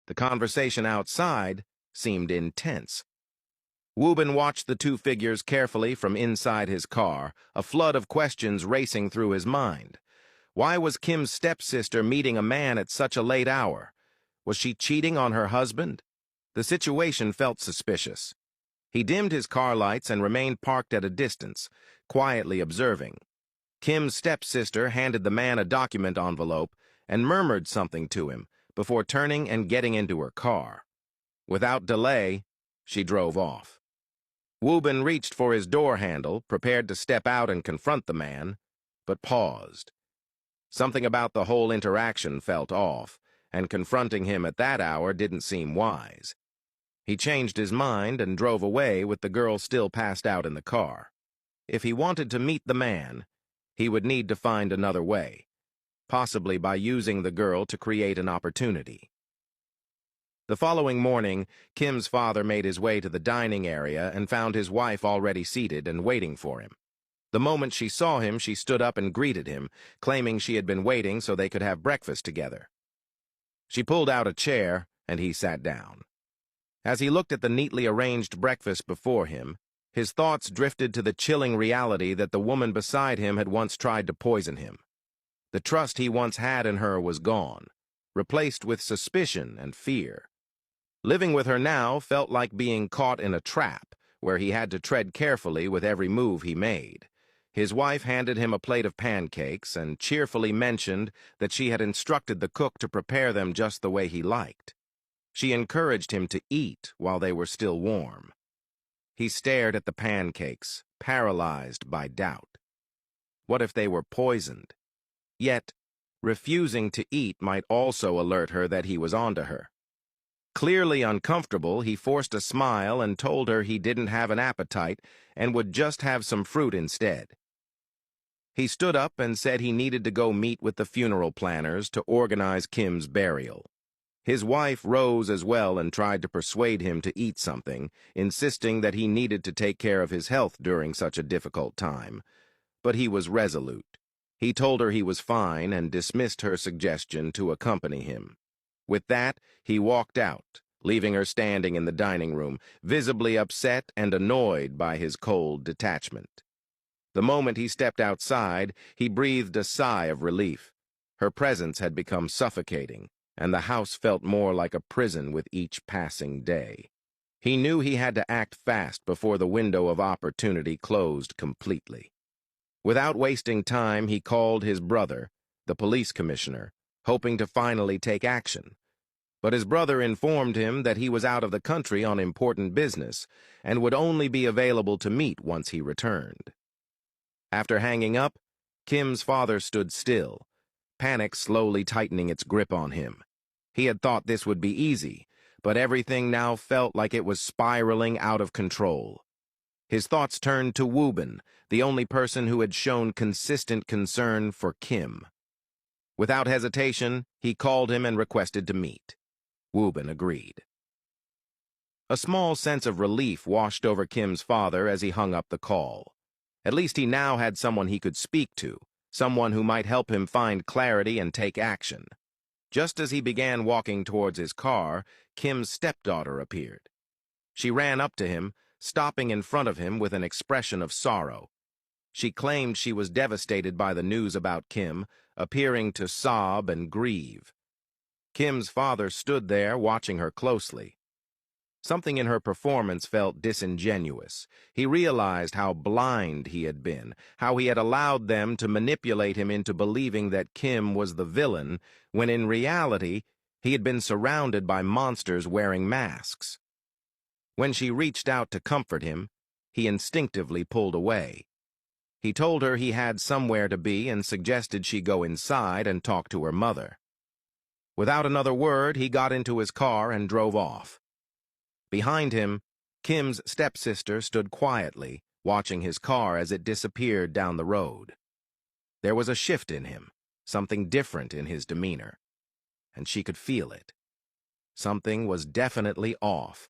The conversation outside seemed intense. Wobin watched the two figures carefully from inside his car, a flood of questions racing through his mind. Why was Kim's stepsister meeting a man at such a late hour? Was she cheating on her husband? The situation felt suspicious. He dimmed his car lights and remained parked at a distance, quietly observing. Kim's stepsister handed the man a document envelope and murmured something to him before turning and getting into her car. Without delay, she drove off. Wobin reached for his door handle, prepared to step out and confront the man, but paused. Something about the whole interaction felt off, and confronting him at that hour didn't seem wise. He changed his mind and drove away with the girl still passed out in the car. If he wanted to meet the man, he would need to find another way, possibly by using the girl to create an opportunity. The following morning, Kim's father made his way to the dining area and found his wife already seated and waiting for him. The moment she saw him, she stood up and greeted him, claiming she had been waiting so they could have breakfast together. She pulled out a chair, and he sat down. As he looked at the neatly arranged breakfast before him, his thoughts drifted to the chilling reality that the woman beside him had once tried to poison him. The trust he once had in her was gone, replaced with suspicion and fear. Living with her now felt like being caught in a trap, where he had to tread carefully with every move he made. His wife handed him a plate of pancakes and cheerfully mentioned that she had instructed the cook to prepare them just the way he liked. She encouraged him to eat while they were still warm. He stared at the pancakes, paralyzed by doubt. What if they were poisoned? Yet, refusing to eat might also alert her that he was onto her. Clearly uncomfortable, he forced a smile and told her he didn't have an appetite and would just have some fruit instead. He stood up and said he needed to go meet with the funeral planners to organize Kim's burial. His wife rose as well and tried to persuade him to eat something, insisting that he needed to take care of his health during such a difficult time. But he was resolute. He told her he was fine and dismissed her suggestion to accompany him. With that, he walked out, leaving her standing in the dining room, visibly upset and annoyed by his cold detachment. The moment he stepped outside, he breathed a sigh of relief. Her presence had become suffocating, and the house felt more like a prison with each passing day. He knew he had to act fast before the window of opportunity closed completely. Without wasting time, he called his brother, the police commissioner, hoping to finally take action. But his brother informed him that he was out of the country on important business and would only be available to meet once he returned. After hanging up, Kim's father stood still, panic slowly tightening its grip on him. He had thought this would be easy, but everything now felt like it was spiraling out of control. His thoughts turned to Wobin, the only person who had shown consistent concern for Kim. Without hesitation, he called him and requested to meet. Wobin agreed. A small sense of relief washed over Kim's father as he hung up the call. At least he now had someone he could speak to, someone who might help him find clarity and take action. Just as he began walking towards his car, Kim's stepdaughter appeared. She ran up to him, stopping in front of him with an expression of sorrow. She claimed she was devastated by the news about Kim, appearing to sob and grieve. Kim's father stood there, watching her closely. Something in her performance felt disingenuous. He realized how blind he had been, how he had allowed them to manipulate him into believing that Kim was the villain, when in reality, he had been surrounded by monsters wearing masks. When she reached out to comfort him, he instinctively pulled away. He told her he had somewhere to be and suggested she go inside and talk to her mother. Without another word, he got into his car and drove off. Behind him, Kim's stepsister stood quietly, watching his car as it disappeared down the road. There was a shift in him, something different in his demeanor, and she could feel it. Something was definitely off.